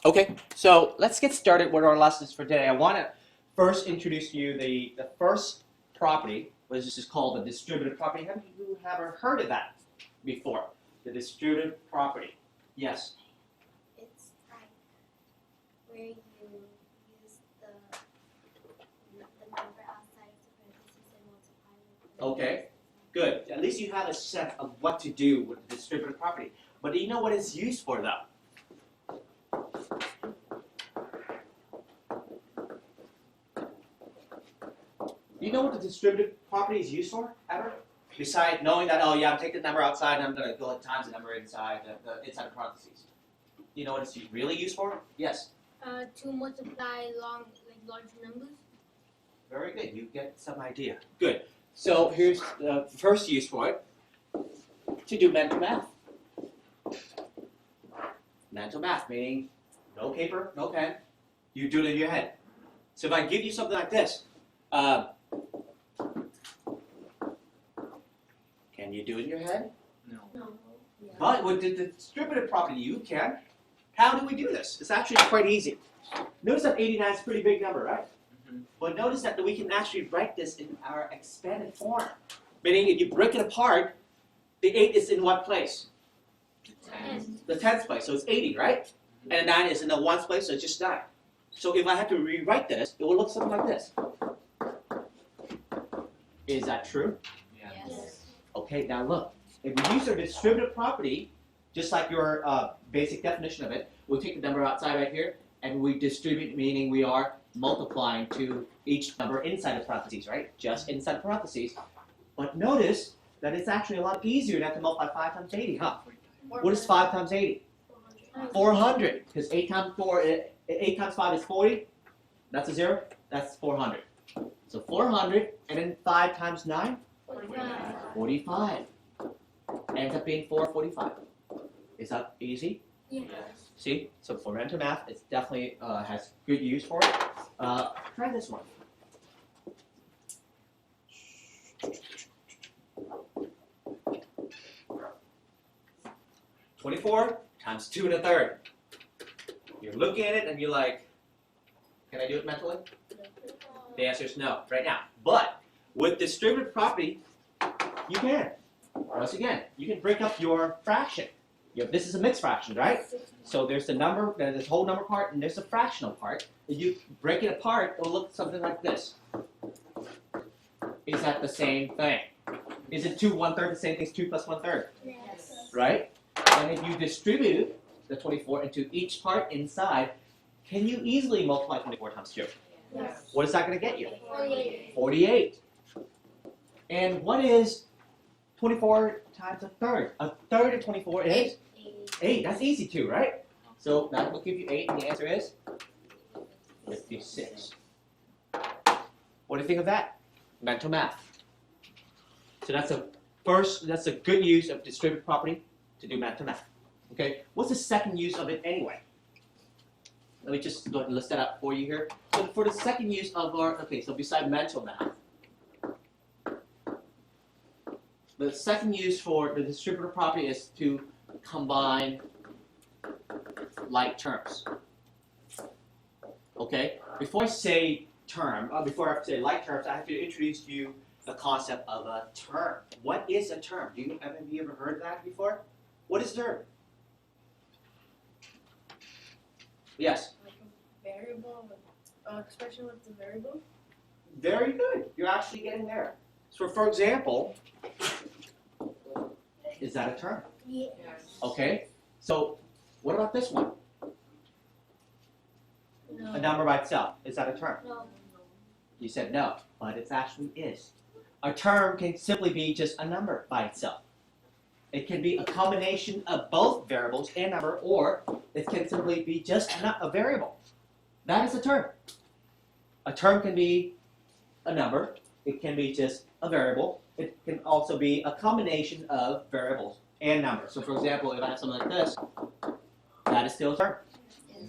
Okay, so let's get started with our lessons for today. I want to first introduce to you the first property, which is called the distributive property. Have you ever heard of that before? The distributive property. Yes? It's like where you use the number outside of the parentheses and multiply with the Okay, good. At least you have a sense of what to do with the distributive property. But do you know what it's used for, though? Do you know what the distributive property is used for, ever? Besides knowing that, oh yeah, I'm taking the number outside and I'm going to go times the number inside inside the parentheses. Do you know what it's really used for? Yes. To multiply large numbers. Very good. You get some idea. Good. So here's the first use for it. To do mental math. Mental math, meaning no paper, no pen. You do it in your head. So if I give you something like this, can you do it in your head? No. Yeah. But with the distributive property, you can. How do we do this? It's actually quite easy. Notice that 89 is a pretty big number, right? Mm-hmm. But notice that we can actually write this in our expanded form. Meaning if you break it apart, the 8 is in what place? The 10th place, so it's 80, right? And the 9 is in the 1st place, so it's just 9. So if I have to rewrite this, it will look something like this. Is that true? Yes. Okay, now look. If we use our distributive property, just like your basic definition of it, we'll take the number outside right here, and we distribute, meaning we are multiplying to each number inside the parentheses, right? Just inside the parentheses. But notice that it's actually a lot easier than to multiply 5 times 80, huh? What is 5 times 80? 400. Because 8 times 5 is 40. That's a 0. That's 400. So 400, and then 5 times 9? 45. Ends up being 445. Is that easy? Yes. See? So for mental math, it's definitely has good use for it. Try this one. $24 times 2 1/3. You're looking at it and you're like, can I do it mentally? The answer is no, right now. But with distributive property, you can. Once again, you can break up your fraction. This is a mixed fraction, right? So there's the number, there's this whole number part, and there's a fractional part. If you break it apart, it'll look something like this. Is that the same thing? Is it 2 1/3 the same thing as 2 plus 1/3? Yes. Right? And if you distribute the 24 into each part inside, can you easily multiply 24 times 2? Yes. What is that going to get you? 48. 48. And what is 24 times a third? A third of 24 is? 8. That's easy too, right? So that will give you 8, and the answer is 56. What do you think of that? Mental math. So that's a good use of distributive property to do mental math. Okay, what's the second use of it anyway? Let me just go ahead and list that out for you here. So for the second use of our, okay, so beside mental math, the second use for the distributive property is to combine like terms. Okay, before I say before I say like terms, I have to introduce to you the concept of a term. What is a term? Have you ever heard of that before? What is a term? Yes? Like a variable, expression with the variable? Very good. You're actually getting there. So for example, is that a term? Yes. Okay. So what about this one? No. A number by itself. Is that a term? No. You said no, but it actually is. A term can simply be just a number by itself. It can be a combination of both variables and number, or it can simply be just a variable. That is a term. A term can be a number. It can be just a variable. It can also be a combination of variables and numbers. So for example, if I have something like this, that is still a term.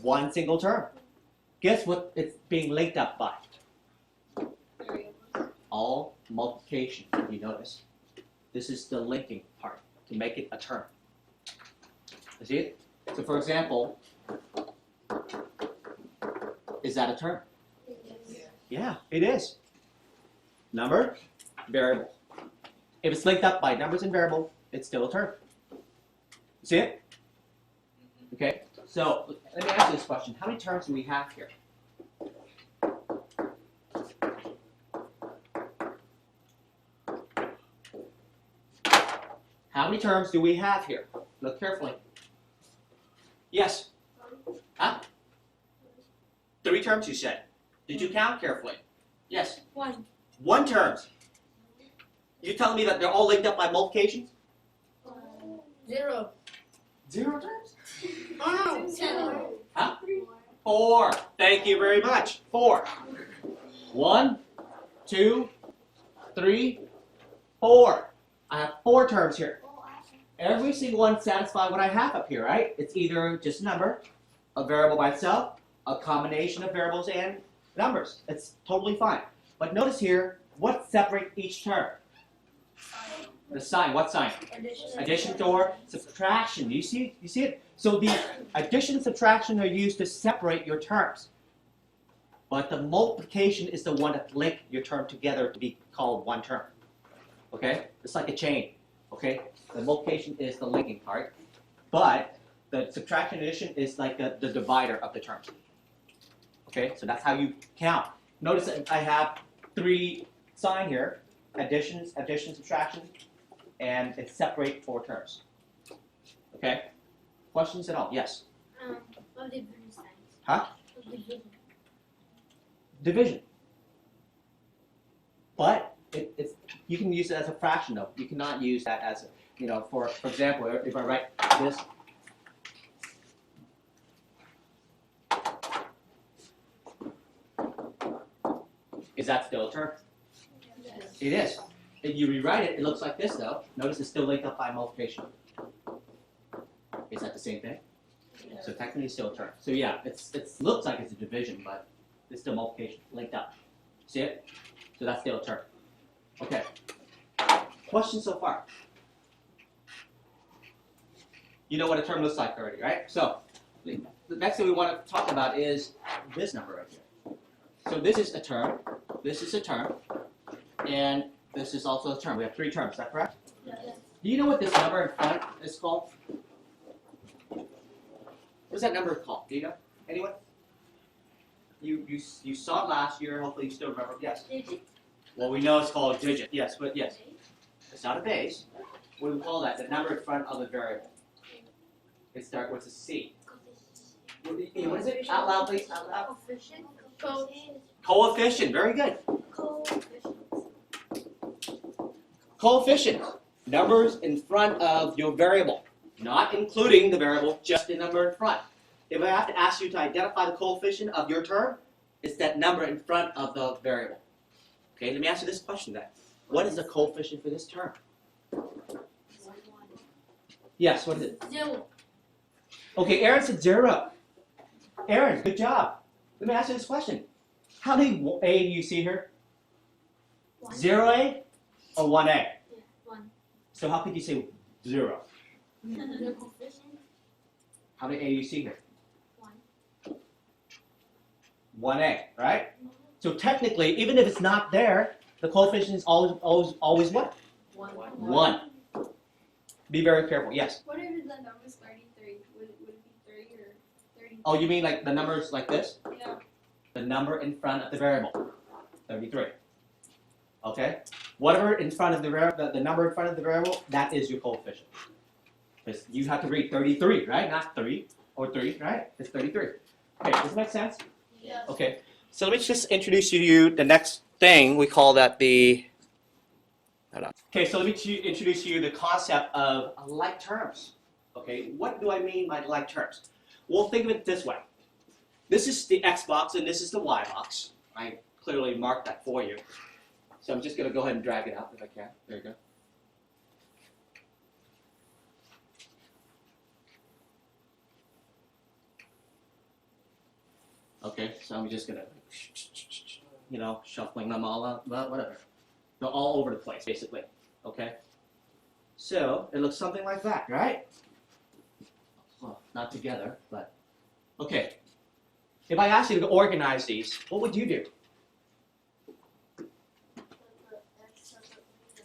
One single term. Guess what it's being linked up by? All multiplication, if you notice. This is the linking part to make it a term. You see it? So for example, Is that a term? Yes. Yeah, it is. Number, variable. If it's linked up by numbers and variable, it's still a term. See it? Okay, so let me ask you this question. How many terms do we have here? How many terms do we have here? Look carefully. Yes? Huh? 3 terms you said. Did you count carefully? Yes. 1. 1 terms. You telling me that they're all linked up by multiplications? 0. 0 terms? Oh, 2. Huh? 4. Thank you very much. 4. 1, 2, 3, 4. I have 4 terms here. Every single one satisfies what I have up here, right? It's either just a number, a variable by itself, a combination of variables and numbers. It's totally fine. But notice here, what separates each term? The sign. What sign? Addition or subtraction. You see it? So the addition and subtraction are used to separate your terms. But the multiplication is the one that links your term together to be called one term. Okay? It's like a chain. Okay? The multiplication is the linking part. But the subtraction and addition is like the divider of the terms. Okay? So that's how you count. Notice that I have 3 sign here. Addition, subtraction, and it separates 4 terms. Okay? Questions at all? Yes? What division signs? Huh? What division? Division. But it's you can use it as a fraction though. You cannot use that as for example, if I write this. Is that still a term? Yes. It is. If you rewrite it, it looks like this though. Notice it's still linked up by multiplication. Is that the same thing? Yes. So technically it's still a term. So yeah, it looks like it's a division, but it's still multiplication, linked up. See it? So that's still a term. Okay. Questions so far? You know what a term looks like already, right? So the next thing we want to talk about is this number right here. So this is a term, this is a term, and this is also a term. We have 3 terms, is that correct? Yes. Do you know what this number in front is called? What's that number called? Do you know? Anyone? You saw it last year, hopefully you still remember. Yes. Digit? Well, we know it's called a digit. Yes, but yes. It's not a base. What do we call that? The number in front of the variable. It starts with a C. What is it? Out loud, please. Out loud. Coefficient? Coefficient. Very good. Coefficient. Coefficient. Numbers in front of your variable. Not including the variable, just the number in front. If I have to ask you to identify the coefficient of your term, it's that number in front of the variable. Okay, let me ask you this question then. What is the coefficient for this term? Yes, what is it? 0. Okay, Aaron said 0. Aaron, good job. Let me ask you this question. How many A do you see here? 1. 0A or 1A? Yeah, 1. So how could you say 0? The coefficient? How many A do you see here? 1. 1A, right? So technically, even if it's not there, the coefficient is always what? 1. 1. Be very careful. Yes. What if the number's 33? Would it be 3 or 30? Oh, you mean like the numbers like this? Yeah. The number in front of the variable. 33. Okay? Whatever in front of the variable, the number in front of the variable, that is your coefficient. Because you have to read 33, right? Not 3 or 3, right? It's 33. Okay, does that make sense? Yes. Okay. So let me just introduce you to the next thing. We call that the... Okay, so let me introduce you the concept of like terms. Okay, what do I mean by like terms? Well, think of it this way. This is the X box and this is the Y box. I clearly marked that for you. So I'm just going to go ahead and drag it out if I can. There you go. Okay, so I'm just going to, shuffling them all out, well, whatever. They're all over the place, basically. Okay? So, it looks something like that, right? Well, not together, but... Okay. If I asked you to organize these, what would you do?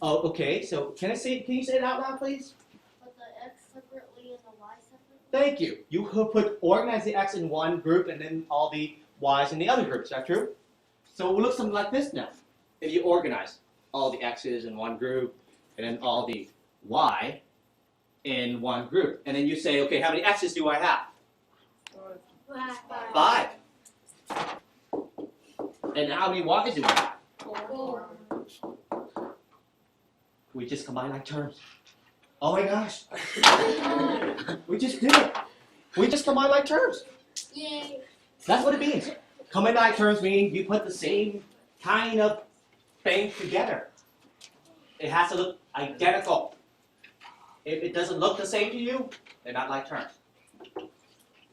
Oh, okay. So can you say it out loud, please? Put the X separately and the Y separately. Thank you. You could put organize the X in one group and then all the Y's in the other group. Is that true? So it will look something like this now. If you organize all the X's in one group and then all the Y in one group, and then you say, okay, how many X's do I have? 5. And how many Y's do I have? 4. We just combine like terms. Oh my gosh. We just did it. We just combine like terms. Yay. That's what it means. Combine like terms means you put the same kind of thing together. It has to look identical. If it doesn't look the same to you, they're not like terms.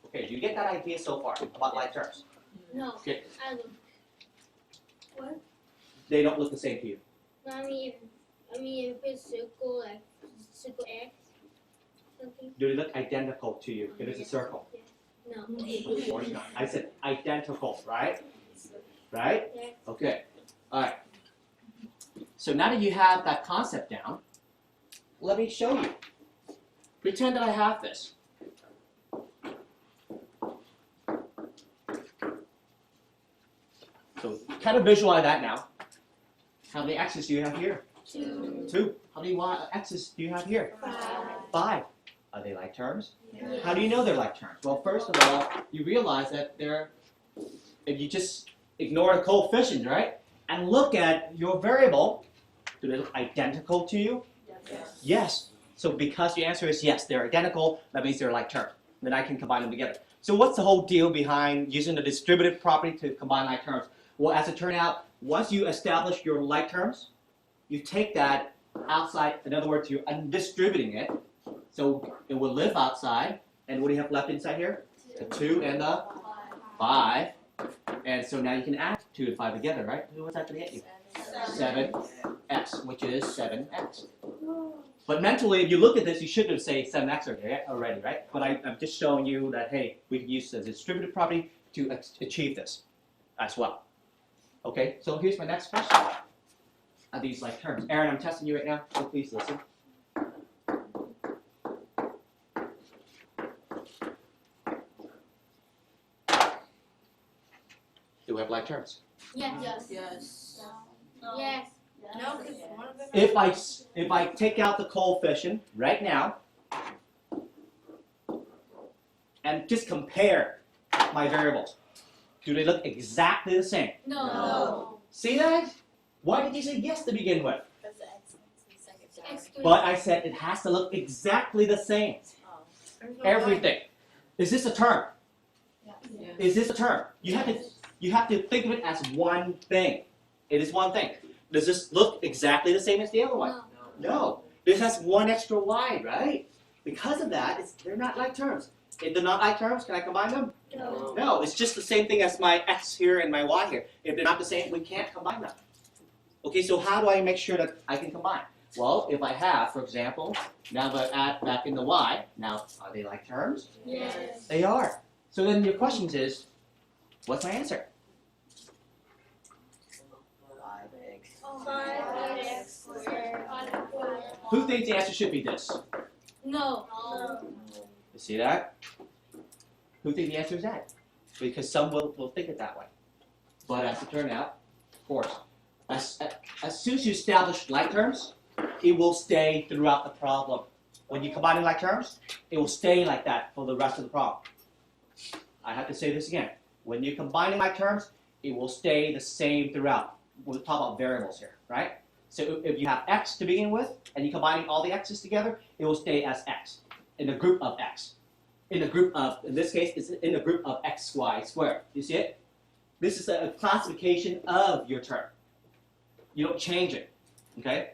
Okay, do you get that idea so far about like terms? No. Okay. I look. What? They don't look the same to you. No, I mean if it's circle, like circle X, something. Do they look identical to you if it's a circle? No. Of course not. I said identical, right? Right? Yes. Okay. All right. So now that you have that concept down, let me show you. Pretend that I have this. So kind of visualize that now. How many X's do you have here? 2. 2. How many X's do you have here? 5. 5. Are they like terms? Yes. How do you know they're like terms? Well, first of all, you realize that they're, if you just ignore the coefficient, right, and look at your variable, do they look identical to you? Yes. Yes. So because your answer is yes, they're identical, that means they're like terms. Then I can combine them together. So what's the whole deal behind using the distributive property to combine like terms? Well, as it turned out, once you establish your like terms, you take that outside, in other words, you're undistributing it, so it will live outside, and what do you have left inside here? The 2 and the 5, and so now you can add 2 and 5 together, right? What's that going to get you? 7x, which is 7x. But mentally, if you look at this, you should have said 7x already, right? But I'm just showing you that, hey, we can use the distributive property to achieve this as well. Okay, so here's my next question. Are these like terms? Aaron, I'm testing you right now, so please listen. Do we have like terms? Yes. Yes. Yes. No, because one of them. If I take out the coefficient right now and just compare my variables, do they look exactly the same? No. See that? Why did you say yes to begin with? Because the X is the second X time. But I said it has to look exactly the same. Everything. Is this a term? Yeah. Is this a term? You have to think of it as one thing. It is one thing. Does this look exactly the same as the other one? No. No. This has one extra y, right? Because of that, they're not like terms. If they're not like terms, can I combine them? No. No, it's just the same thing as my x here and my y here. If they're not the same, we can't combine them. Okay, so how do I make sure that I can combine? Well, if I have, for example, now that I add back in the y, now are they like terms? Yes. They are. So then your question is, what's my answer? 5x squared. Who thinks the answer should be this? No. You see that? Who thinks the answer is that? Because some will think it that way. But as it turned out, of course, as soon as you establish like terms, it will stay throughout the problem. When you combine it like terms, it will stay like that for the rest of the problem. I have to say this again. When you're combining like terms, it will stay the same throughout. We'll talk about variables here, right? So if you have x to begin with, and you're combining all the x's together, it will stay as x, in a group of x. In a group of, in this case, it's in a group of xy squared. You see it? This is a classification of your term. You don't change it, okay?